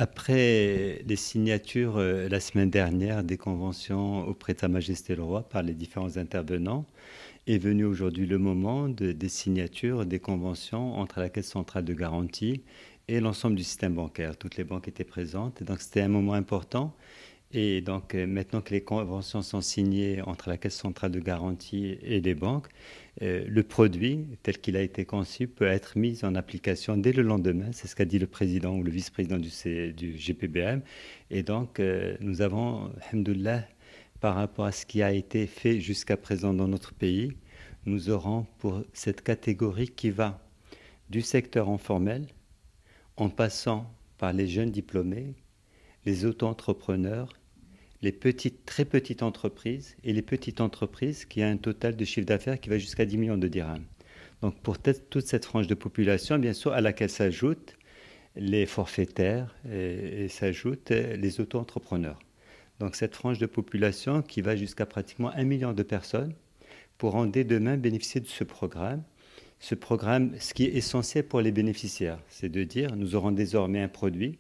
Après les signatures la semaine dernière des conventions auprès de Sa Majesté le Roi par les différents intervenants, est venu aujourd'hui le moment des signatures des conventions entre la Caisse centrale de garantie et l'ensemble du système bancaire. Toutes les banques étaient présentes, et donc c'était un moment important. Et donc, maintenant que les conventions sont signées entre la Caisse centrale de garantie et les banques, le produit, tel qu'il a été conçu, peut être mis en application dès le lendemain. C'est ce qu'a dit le président ou le vice-président du GPBM. Et donc, nous avons, alhamdoulilah, par rapport à ce qui a été fait jusqu'à présent dans notre pays, nous aurons pour cette catégorie qui va du secteur informel, en passant par les jeunes diplômés, les auto-entrepreneurs, les petites, très petites entreprises et les petites entreprises qui a un total de chiffre d'affaires qui va jusqu'à 10 millions de dirhams. Donc pour toute cette frange de population, bien sûr, à laquelle s'ajoutent les forfaitaires et s'ajoutent les auto-entrepreneurs. Donc cette frange de population qui va jusqu'à pratiquement 1 million de personnes pourront dès demain bénéficier de ce programme. Ce programme, ce qui est essentiel pour les bénéficiaires, c'est de dire nous aurons désormais un produit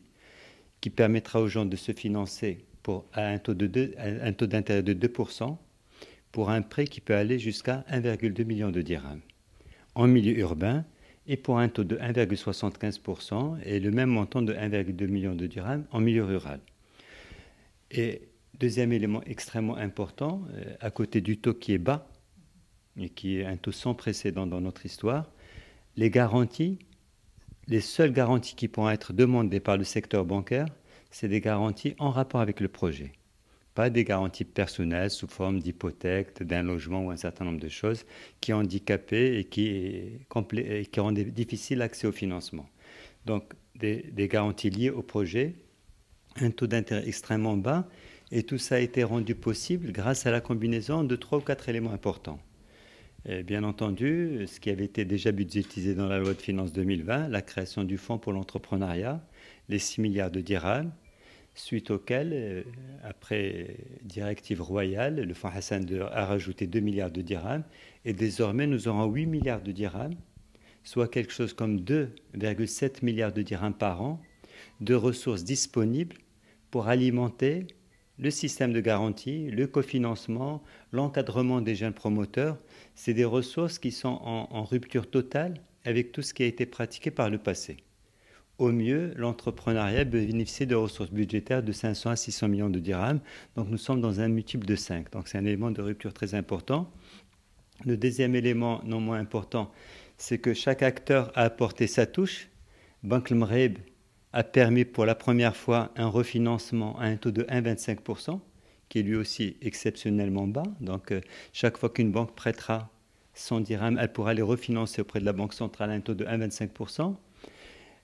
qui permettra aux gens de se financer à un taux d'intérêt de 2% pour un prêt qui peut aller jusqu'à 1,2 million de dirhams en milieu urbain et pour un taux de 1,75% et le même montant de 1,2 million de dirhams en milieu rural. Et deuxième élément extrêmement important, à côté du taux qui est bas et qui est un taux sans précédent dans notre histoire, les garanties, les seules garanties qui pourront être demandées par le secteur bancaire, c'est des garanties en rapport avec le projet. Pas des garanties personnelles sous forme d'hypothèque, d'un logement ou un certain nombre de choses qui ont handicapé et qui rendent difficile l'accès au financement. Donc des garanties liées au projet, un taux d'intérêt extrêmement bas, et tout ça a été rendu possible grâce à la combinaison de 3 ou 4 éléments importants. Et bien entendu, ce qui avait été déjà budgétisé dans la loi de finances 2020, la création du fonds pour l'entrepreneuriat, les 6 milliards de dirhams, suite auquel, après directive royale, le fonds Hassan II a rajouté 2 milliards de dirhams, et désormais nous aurons 8 milliards de dirhams, soit quelque chose comme 2,7 milliards de dirhams par an, de ressources disponibles pour alimenter le système de garantie, le cofinancement, l'encadrement des jeunes promoteurs. C'est des ressources qui sont en rupture totale avec tout ce qui a été pratiqué par le passé. Au mieux, l'entrepreneuriat bénéficie de ressources budgétaires de 500 à 600 millions de dirhams. Donc nous sommes dans un multiple de 5. Donc c'est un élément de rupture très important. Le deuxième élément non moins important, c'est que chaque acteur a apporté sa touche. Banque Al-Maghreb a permis pour la première fois un refinancement à un taux de 1,25%, qui est lui aussi exceptionnellement bas. Donc chaque fois qu'une banque prêtera 100 dirhams, elle pourra les refinancer auprès de la Banque centrale à un taux de 1,25%.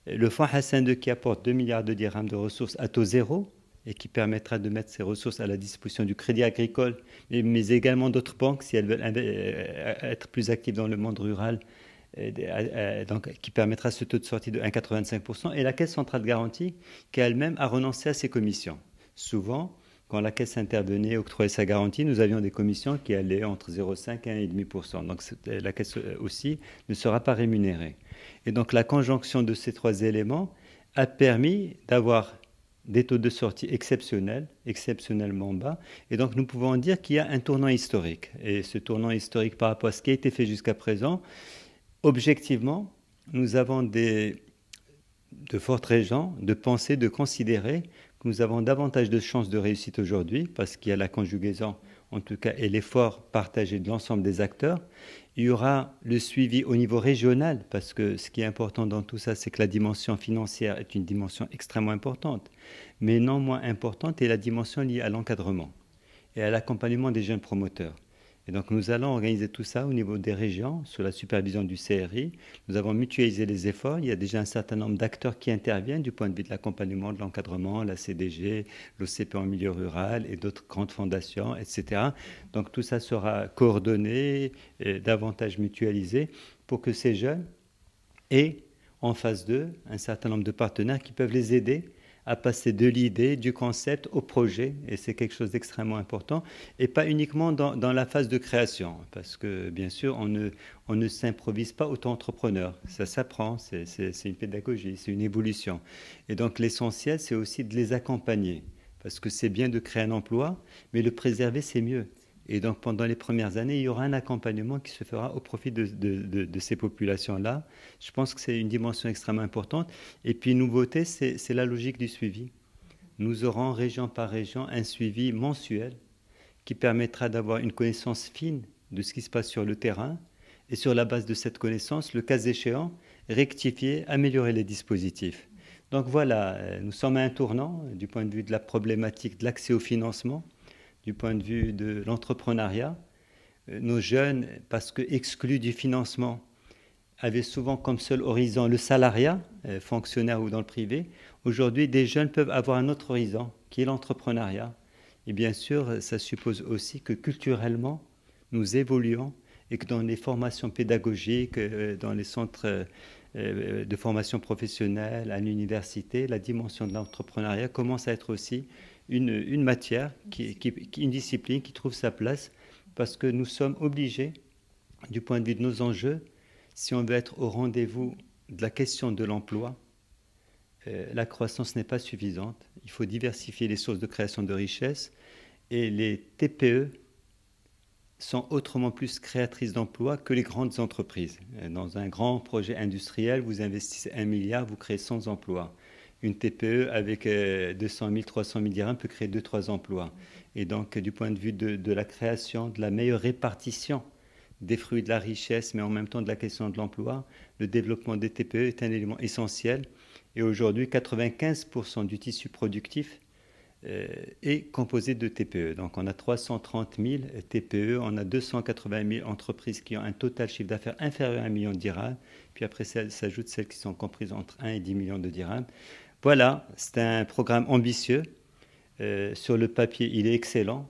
Le fonds Hassan II qui apporte 2 milliards de dirhams de ressources à taux zéro et qui permettra de mettre ces ressources à la disposition du Crédit Agricole, mais également d'autres banques si elles veulent être plus actives dans le monde rural, donc, qui permettra ce taux de sortie de 1,85%, et la Caisse centrale de garantie qui elle-même a renoncé à ses commissions. Souvent, quand la Caisse intervenait et octroyait sa garantie, nous avions des commissions qui allaient entre 0,5 et 1,5%. Donc la Caisse aussi ne sera pas rémunérée. Et donc la conjonction de ces trois éléments a permis d'avoir des taux de sortie exceptionnels, exceptionnellement bas. Et donc nous pouvons dire qu'il y a un tournant historique. Et ce tournant historique par rapport à ce qui a été fait jusqu'à présent, objectivement, nous avons de fortes raisons de penser, de considérer que nous avons davantage de chances de réussite aujourd'hui parce qu'il y a la conjugaison, en tout cas, et l'effort partagé de l'ensemble des acteurs. Il y aura le suivi au niveau régional parce que ce qui est important dans tout ça, c'est que la dimension financière est une dimension extrêmement importante, mais non moins importante est la dimension liée à l'encadrement et à l'accompagnement des jeunes promoteurs. Et donc nous allons organiser tout ça au niveau des régions, sous la supervision du CRI. Nous avons mutualisé les efforts. Il y a déjà un certain nombre d'acteurs qui interviennent du point de vue de l'accompagnement, de l'encadrement, la CDG, l'OCP en milieu rural et d'autres grandes fondations, etc. Donc tout ça sera coordonné et davantage mutualisé pour que ces jeunes aient en face d'eux un certain nombre de partenaires qui peuvent les aider à passer de l'idée, du concept au projet, et c'est quelque chose d'extrêmement important, et pas uniquement dans la phase de création, parce que bien sûr, on ne s'improvise pas auto-entrepreneur, ça s'apprend, c'est une pédagogie, c'est une évolution. Et donc l'essentiel, c'est aussi de les accompagner, parce que c'est bien de créer un emploi, mais le préserver, c'est mieux. Et donc pendant les premières années, il y aura un accompagnement qui se fera au profit de ces populations-là. Je pense que c'est une dimension extrêmement importante. Et puis nouveauté, c'est la logique du suivi. Nous aurons région par région un suivi mensuel qui permettra d'avoir une connaissance fine de ce qui se passe sur le terrain. Et sur la base de cette connaissance, le cas échéant, rectifier, améliorer les dispositifs. Donc voilà, nous sommes à un tournant du point de vue de la problématique de l'accès au financement, du point de vue de l'entrepreneuriat. Nos jeunes, parce que exclus du financement, avaient souvent comme seul horizon le salariat, fonctionnaire ou dans le privé. Aujourd'hui, des jeunes peuvent avoir un autre horizon, qui est l'entrepreneuriat. Et bien sûr, ça suppose aussi que culturellement, nous évoluons et que dans les formations pédagogiques, dans les centres de formation professionnelle, à l'université, la dimension de l'entrepreneuriat commence à être aussi une matière, une discipline qui trouve sa place, parce que nous sommes obligés, du point de vue de nos enjeux, si on veut être au rendez-vous de la question de l'emploi, la croissance n'est pas suffisante. Il faut diversifier les sources de création de richesse, et les TPE sont autrement plus créatrices d'emplois que les grandes entreprises. Dans un grand projet industriel, vous investissez 1 milliard, vous créez 100 emplois. Une TPE avec 200 000, 300 000 dirhams peut créer 2-3 emplois. Et donc, du point de vue de la création, de la meilleure répartition des fruits de la richesse, mais en même temps de la question de l'emploi, le développement des TPE est un élément essentiel. Et aujourd'hui, 95% du tissu productif est composé de TPE. Donc on a 330 000 TPE, on a 280 000 entreprises qui ont un total chiffre d'affaires inférieur à 1 million de dirhams, puis après s'ajoutent celles qui sont comprises entre 1 et 10 millions de dirhams. Voilà, c'est un programme ambitieux. Sur le papier, il est excellent.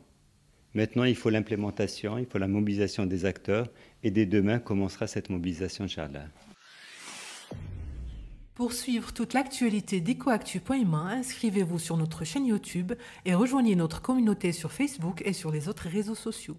Maintenant, il faut l'implémentation, il faut la mobilisation des acteurs, et dès demain commencera cette mobilisation, Inch'Allah. Pour suivre toute l'actualité d'EcoActu.ma, inscrivez-vous sur notre chaîne YouTube et rejoignez notre communauté sur Facebook et sur les autres réseaux sociaux.